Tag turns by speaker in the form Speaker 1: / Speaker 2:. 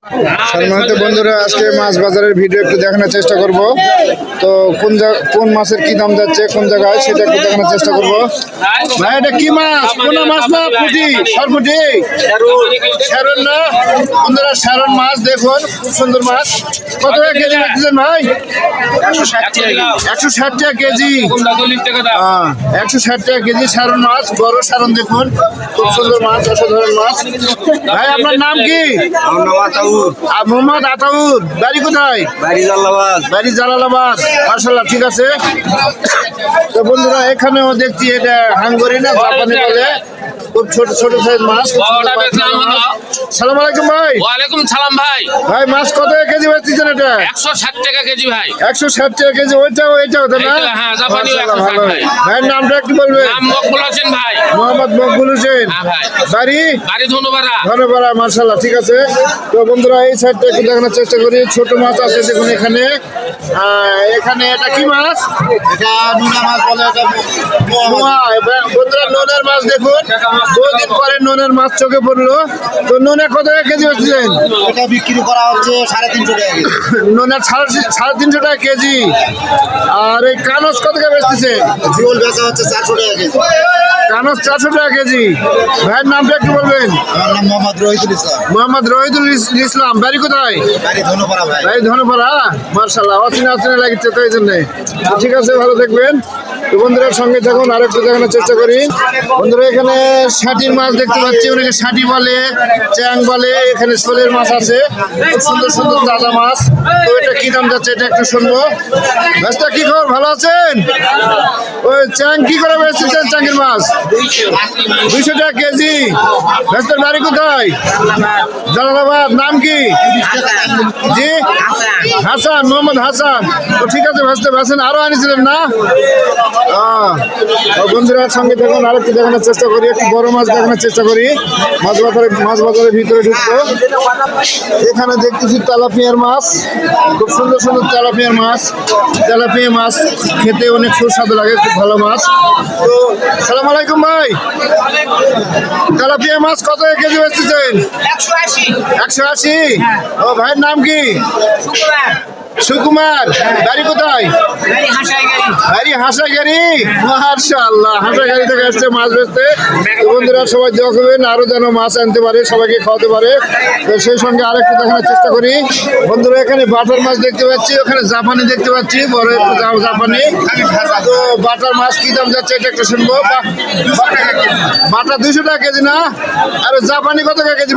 Speaker 1: সম্মানিত বন্ধুরা, আজকে মাছ বাজারের ভিডিও একটু দেখানোর চেষ্টা করব। তো কোন মাছের কি দাম যাচ্ছে কোন জায়গায় সেটা একটু দেখানোর চেষ্টা করব। ভাই এটা কি মাছ? কোন মাছ? না পুঁটি, সরপুঁটি, শ্যারন না বন্ধুরা? শ্যারন মাছ দেখুন, খুব সুন্দর মাছ। কত টাকা কেজি রাখতেছেন ভাই? 160 টাকা কেজি। 160 টাকা কেজি শ্যারন মাছ, বড় শ্যারন দেখুন, খুব সুন্দর মাছ, অসাধারণ মাছ। ভাই আপনার নাম কি? মোহাম্মদ আতাউর। বাড়ি কোথায়? বাড়ি জালালাবাদ। মাশাআল্লাহ, ঠিক আছে। তো বন্ধুরা, এখানেও দেখছি এটা হাঙ্গরি না জাপানি বলে, খুব ছোট ছোট সাইজ মাছ। সালাম আলাইকুম ভাই।
Speaker 2: ওয়ালাইকুম সালাম ভাই।
Speaker 1: ভাই মাছ কত কেজি বেচতেছেন এটা?
Speaker 2: 160 টাকা কেজি ভাই।
Speaker 1: 160 টাকা কেজি। ওইটাও তাই না?
Speaker 2: হ্যাঁ, জাপানি
Speaker 1: মাশাআল্লাহ,
Speaker 2: 160
Speaker 1: ভালো।
Speaker 2: ভাই।
Speaker 1: ভাইয়ের নামটা একটু বলবেন?
Speaker 2: নাম মকবুল হোসেন ভাই।
Speaker 1: মোহাম্মদ মকবুল হোসেন।
Speaker 2: হ্যাঁ ভাই।
Speaker 1: বাড়ি
Speaker 2: ধন্যবাদ।
Speaker 1: ধন্যবাদ। মাশাআল্লাহ, ঠিক আছে। তো বন্ধুরা, এই সাইডটা একটু দেখানোর চেষ্টা করি। ছোট মাছ আছে দেখুন এখানে। এখানে এটা কি মাছ?
Speaker 3: এটা নোনা মাছ বলে, এটা
Speaker 1: মোয়া। বন্ধুরা, নোনের মাছ দেখুন, দুদিন পরে নোনের মাছ চোখে পড়লো। তো নোনে কত টাকা কেজি বেচছেন?
Speaker 3: এটা বিক্রি করা হচ্ছে 350 টাকা কেজি।
Speaker 1: নোনের 350 টাকা কেজি। আর এই কানস কত টাকা বেচতেছে?
Speaker 3: জিওল বেচা হচ্ছে 400 টাকা কেজি।
Speaker 1: কানস 400 টাকা কেজি। ভাইয়ের নামটা একটু বলবেন?
Speaker 3: আমার নাম মোহাম্মদ রহিদুল ইসলাম।
Speaker 1: মোহাম্মদ রহিদুল ইসলাম। বাড়ি কোথায়?
Speaker 3: বাড়ি ধন্যপাড়া ভাই।
Speaker 1: ভাই ধন্যবাদ। মার্শাল্লাহ, অচেনা লাগছে তো এই জন্য। ঠিক আছে, ভালো দেখবেন। তো বন্ধুরা, সঙ্গে থাকুন, আরেকটু দেখানোর চেষ্টা করি। বন্ধুরা, এখানে ষাটির মাছ দেখতে পাচ্ছি, অনেকে ষাটি বলে, চ্যাং বলে। এখানে শোলের মাছ আছে, খুব সুন্দর সুন্দর তাজা মাছ। তো এটা কি দাম যাচ্ছে এটা একটু শুনবো। মাছটা কি খবর? ভালো আছেন? ওই চ্যাং কি করে বেচতেছেন? চ্যাংয়ের মাছ 200 টাকা কেজি। মাছটার বাড়ি কোথায়? জালালাবাদ। নাম কি? জি, হাসান, মোহাম্মদ হাসান। তো ঠিক আছে, ভাসতে ভাসেন। আরো আনিছিলেন না? বন্ধুরা, সঙ্গে দেখুন, আরেকটু দেখানোর চেষ্টা করি। একটু বড় মাছ দেখানোর চেষ্টা করি। মাছ বাজারের ভিতরে ঢুকবো। এখানে দেখতেছি তেলাপিয়ার মাছ, খুব সুন্দর সুন্দর তেলাপিয়ার মাছ। তেলাপিয়া মাছ খেতে অনেক সুস্বাদু লাগে, খুব ভালো মাছ। তো সালাম আলাইকুম ভাই। তেলাপিয়া মাছ কত কেজি বেচতেছেন? 180। ও, ভাইয়ের নাম কি? সুকুমার। বাড়ি কোথায়? বাড়ি হাসাইগাড়ি। মাশাআল্লাহ, হাসাইগাড়ি থেকে আসছে মাছ বেচতে। বন্ধুরা, সবাই দোয়া করবেন আরো যেন মাছ আনতে পারে, সবাইকে খাওয়াতে পারে। তো সেই সঙ্গে আরেকটু দেখানোর চেষ্টা করি। বন্ধুরা, এখানে বাটার মাছ দেখতে পাচ্ছি, ওখানে জাপানি দেখতে পাচ্ছি, বড় একটু জাপানি। তো বাটার মাছ কি দাম যাচ্ছে এটা একটু শুনবো। বাটা 200 টাকা কেজি না? আর জাপানি কত টাকা কেজি?